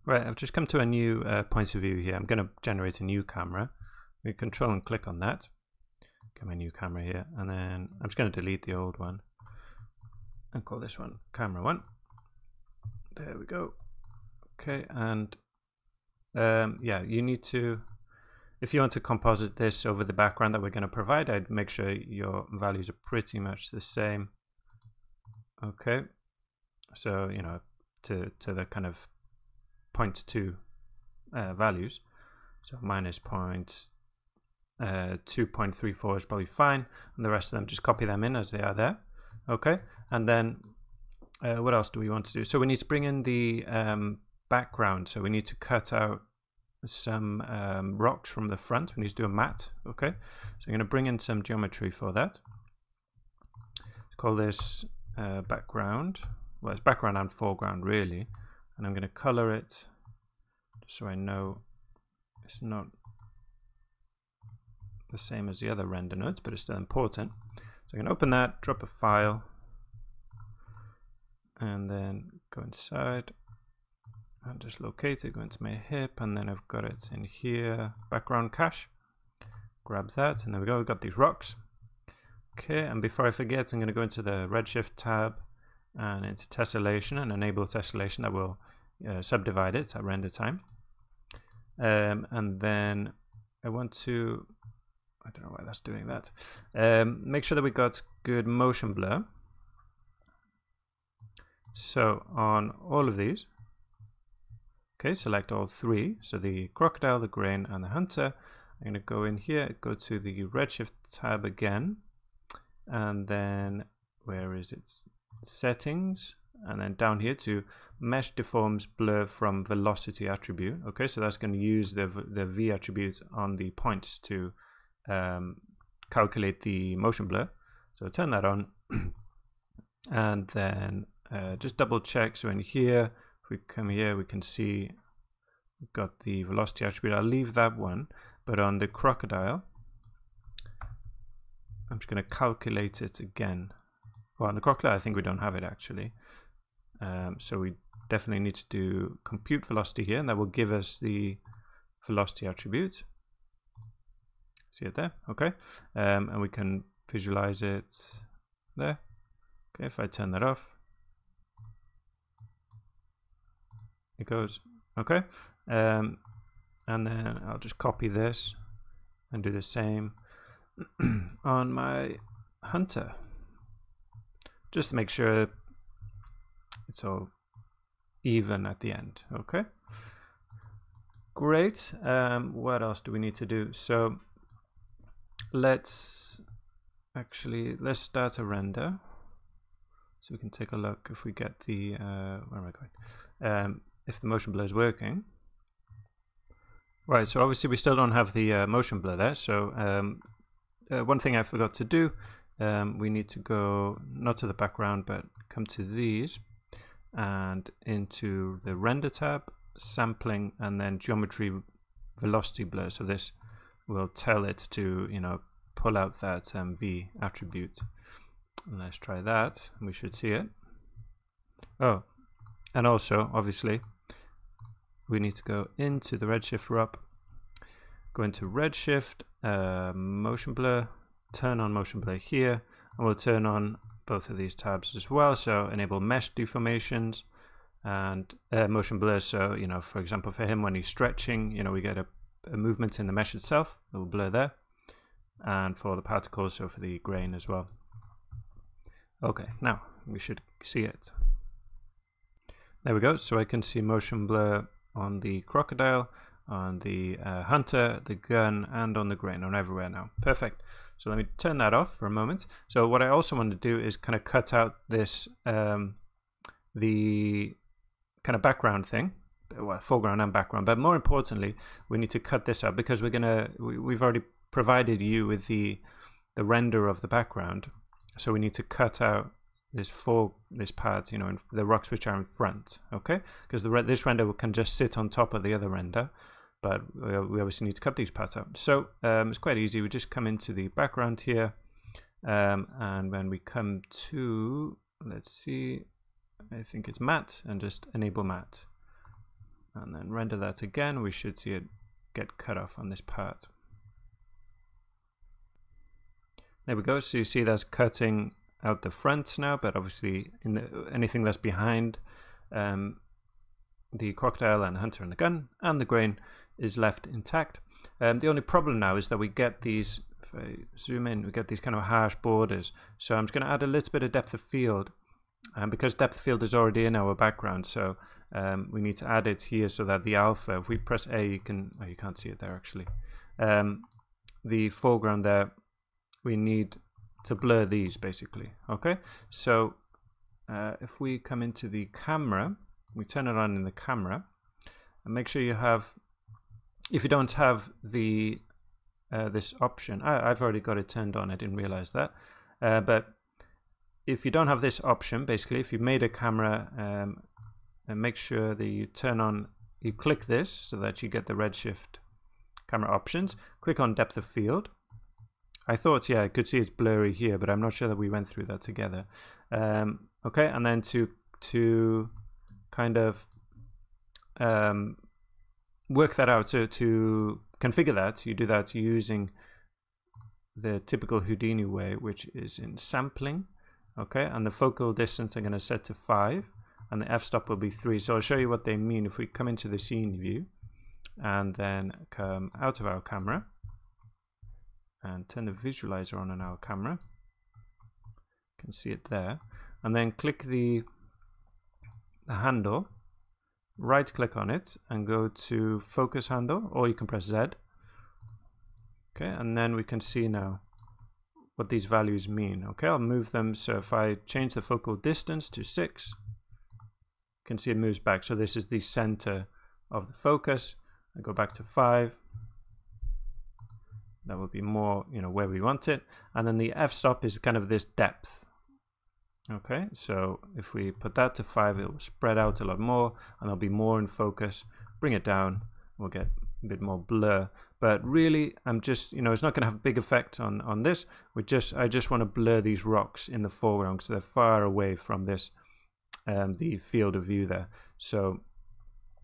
Right, I've just come to a new point of view here. I'm going to generate a new camera. We control and click on that. Get my new camera here, and then I'm just going to delete the old one and call this one camera 1. There we go. Okay, and yeah, you need to, if you want to composite this over the background that we're going to provide, I'd make sure your values are pretty much the same. Okay, so you know, to the kind of 0.2 values, so minus 2.34 is probably fine, and the rest of them just copy them in as they are there. Okay, and then what else do we want to do? So we need to bring in the background, so we need to cut out some rocks from the front. We need to do a matte. Okay, so I'm going to bring in some geometry for that. Let's call this background. Well, it's background and foreground really, and I'm going to color it just so I know it's not the same as the other render nodes, but it's still important. So I can open that, drop a file, and then go inside and just locate it, go into my hip, and then I've got it in here, background cache. Grab that, and there we go, we've got these rocks. Okay, and before I forget, I'm going to go into the Redshift tab and into tessellation and enable tessellation. That will subdivide it at render time. And then I want to, I don't know why that's doing that. Make sure that we got good motion blur. So on all of these, okay, select all three. So the crocodile, the grain, and the hunter. I'm going to go in here, go to the Redshift tab again, and then where is it? Settings, and then down here to mesh deforms blur from velocity attribute. Okay, so that's going to use the V attribute on the points to calculate the motion blur. So turn that on, and then just double check. So in here, if we come here, we can see we've got the velocity attribute. I'll leave that one, but on the crocodile, I'm just going to calculate it again. Well, on the crocodile, I think we don't have it actually. So we definitely need to do compute velocity here, and that will give us the velocity attribute. See it there? Okay. And we can visualize it there. Okay, if I turn that off, it goes. Okay. And then I'll just copy this and do the same on my hunter, just to make sure it's all even at the end. Okay, great. What else do we need to do? So let's start a render so we can take a look if we get the where am I going, if the motion blur is working. Right, so obviously we still don't have the motion blur there, so one thing I forgot to do, we need to go not to the background but come to these and into the render tab, sampling, and then geometry velocity blur. So this will tell it to, you know, pull out that V attribute. And let's try that, and we should see it. Oh, and also obviously we need to go into the Redshift RUP, go into Redshift, motion blur, turn on motion blur here, and we'll turn on both of these tabs as well. So enable mesh deformations and motion blur. So, you know, for example, for him when he's stretching, you know, we get a movement in the mesh itself, it will blur there. And for the particles, so for the grain as well. Okay, now we should see it. There we go. So I can see motion blur on the crocodile, on the hunter, the gun, and on the grain, on everywhere now. Perfect. So let me turn that off for a moment. So what I also want to do is kind of cut out this, the kind of background thing, well, foreground and background, but more importantly, we need to cut this out because we've already provided you with the render of the background. So we need to cut out this part, you know, the rocks which are in front, okay? Because this render can just sit on top of the other render, but we obviously need to cut these parts out. So it's quite easy. We just come into the background here, and when we come to, let's see, I think it's matte, and just enable matte. and then render that again, we should see it get cut off on this part. There we go. So you see that's cutting out the front now, but obviously anything that's behind the crocodile and hunter and the gun and the grain is left intact. The only problem now is that we get these, if I zoom in, we get these kind of harsh borders. So I'm just going to add a little bit of depth of field, and because depth of field is already in our background, so we need to add it here so that the alpha, if we press A, you can't see it there actually. The foreground there, we need to blur these basically. Okay, so if we come into the camera, we turn it on in the camera, and make sure you have, if you don't have the this option, I've already got it turned on, I didn't realize that, but if you don't have this option, basically if you've made a camera, and make sure that you turn on, you click this so that you get the redshift camera options, click on depth of field. I thought, yeah, I could see it's blurry here, but I'm not sure that we went through that together. Okay, and then to kind of work that out, so to configure that, you do that using the typical Houdini way, which is in sampling. Okay, and the focal distance I'm going to set to 5, and the f-stop will be 3. So I'll show you what they mean if we come into the scene view and then come out of our camera and turn the visualizer on our camera. You can see it there, and then click the handle, right click on it and go to focus handle, or you can press Z. Okay, and then we can see now what these values mean. Okay, I'll move them, so if I change the focal distance to 6, you can see it moves back, so this is the center of the focus. I go back to 5, that will be more, you know, where we want it, and then the f-stop is kind of this depth. Okay, so if we put that to 5, it will spread out a lot more and there'll be more in focus. Bring it down, we'll get a bit more blur, but really I'm just, you know, it's not going to have a big effect on this. I just want to blur these rocks in the foreground because they're far away from this the field of view there, so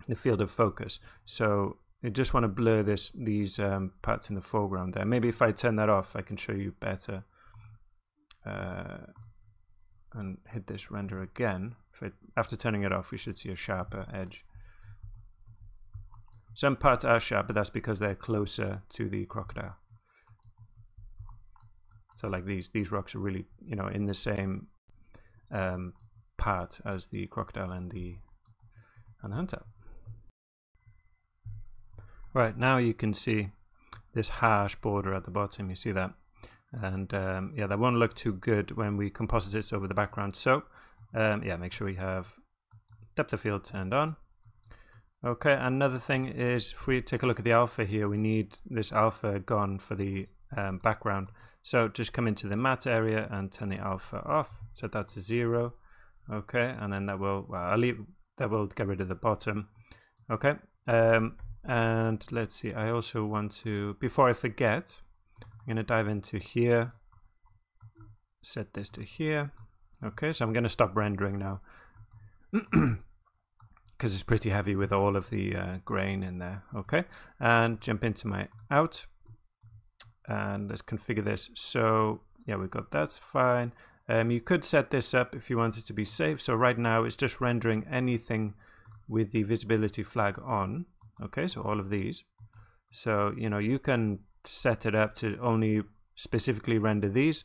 the field of focus. So I just want to blur these parts in the foreground there. Maybe if I turn that off, I can show you better. And hit this render again. After turning it off, we should see a sharper edge. Some parts are sharp, but that's because they're closer to the crocodile. So like these rocks are really, you know, in the same part as the crocodile and the hunter. Right, now you can see this harsh border at the bottom. You see that? And yeah, that won't look too good when we composite it over the background. So yeah, make sure we have depth of field turned on. Okay, another thing is if we take a look at the alpha here, we need this alpha gone for the background. So just come into the matte area and turn the alpha off. Set that to 0. Okay, and then that will, well, that will get rid of the bottom. Okay, and let's see, I also want to, before I forget, I'm going to dive into here, set this to here. Okay, so I'm going to stop rendering now because it's pretty heavy with all of the grain in there. Okay, and jump into my out, and let's configure this. So yeah, we've got that's fine. You could set this up if you want it to be safe. So right now it's just rendering anything with the visibility flag on. Okay, so all of these. So you know, you can set it up to only specifically render these,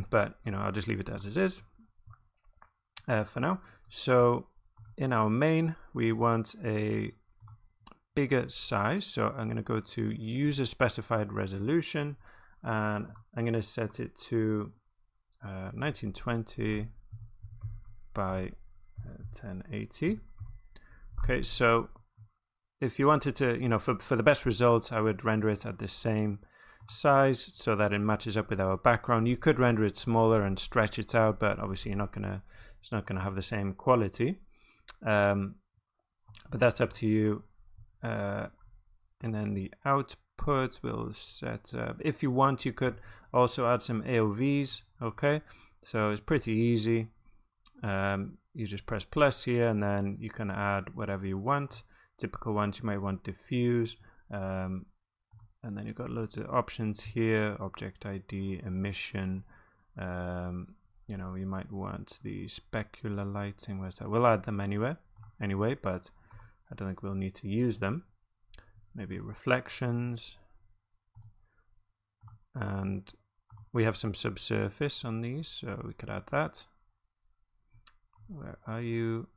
but you know, I'll just leave it as it is for now. So in our main, we want a bigger size, so I'm going to go to user specified resolution, and I'm going to set it to 1920 by 1080. Okay, so if you wanted to, you know, for the best results, I would render it at the same size so that it matches up with our background. You could render it smaller and stretch it out, but obviously it's not gonna have the same quality. But that's up to you. And then the output will set up. If you want, you could also add some AOVs. Okay, so it's pretty easy. you just press plus here, and then you can add whatever you want. Typical ones, you might want diffuse, and then you've got loads of options here, object ID, emission, you know, you might want the specular lighting. Where's that? We'll add them anyway, but I don't think we'll need to use them. Maybe reflections, and we have some subsurface on these, so we could add that. Where are you?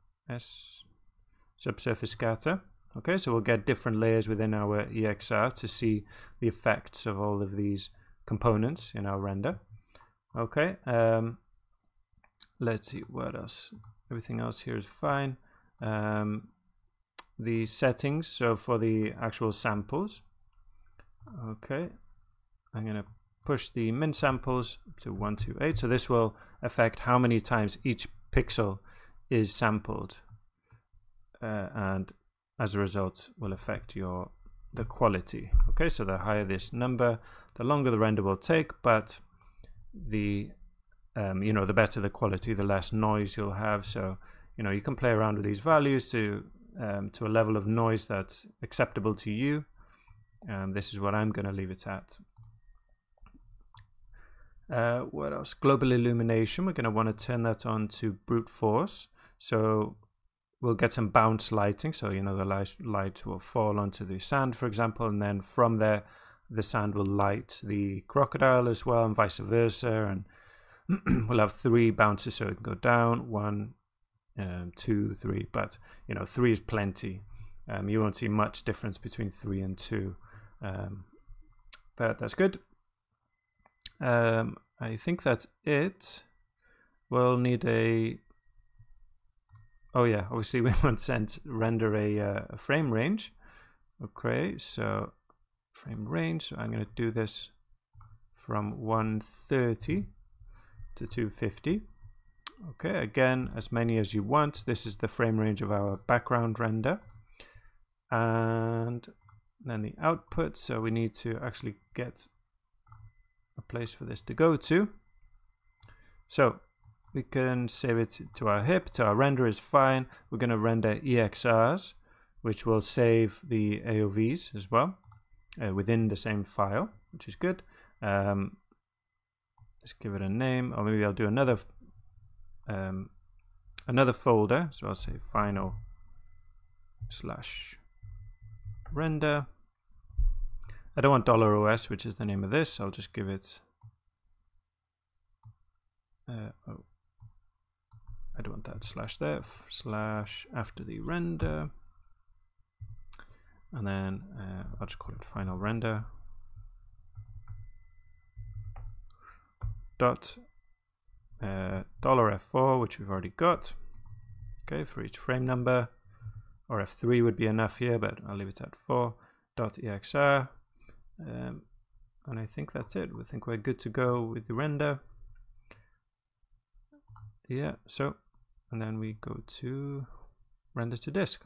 Subsurface scatter. Okay, so we'll get different layers within our EXR to see the effects of all of these components in our render. Okay, let's see what else. Everything else here is fine. The settings, so for the actual samples. Okay, I'm going to push the min samples to 128. So this will affect how many times each pixel is sampled, and as a result will affect the quality. Okay, so the higher this number, the longer the render will take, but the you know, the better the quality, the less noise you'll have. So you know, you can play around with these values to a level of noise that's acceptable to you. This is what I'm going to leave it at. What else? Global illumination. We're going to want to turn that on to brute force. So we'll get some bounce lighting. So, you know, the light will fall onto the sand, for example, and then from there, the sand will light the crocodile as well, and vice versa. And we'll have 3 bounces, so it can go down, 1, 2, 3. But, you know, 3 is plenty. You won't see much difference between 3 and 2. But that's good. I think that's it. We'll need a... Oh yeah, obviously we want to render a frame range. Okay, so frame range. So I'm going to do this from 130 to 250. Okay, again, as many as you want. This is the frame range of our background render. And then the output. So we need to actually get a place for this to go to. So we can save it to our HIP, to our render is fine. We're going to render EXRs, which will save the AOVs as well within the same file, which is good. Let's give it a name, or maybe I'll do another folder. So I'll say final/render. I don't want $OS, which is the name of this. I'll just give it. I don't want that slash there, slash after the render. And then I'll just call it final render. Dot $F4, which we've already got. Okay, for each frame number. Or F3 would be enough here, but I'll leave it at 4.exr. And I think that's it. I think we're good to go with the render. Yeah, so, and then we go to render to disk.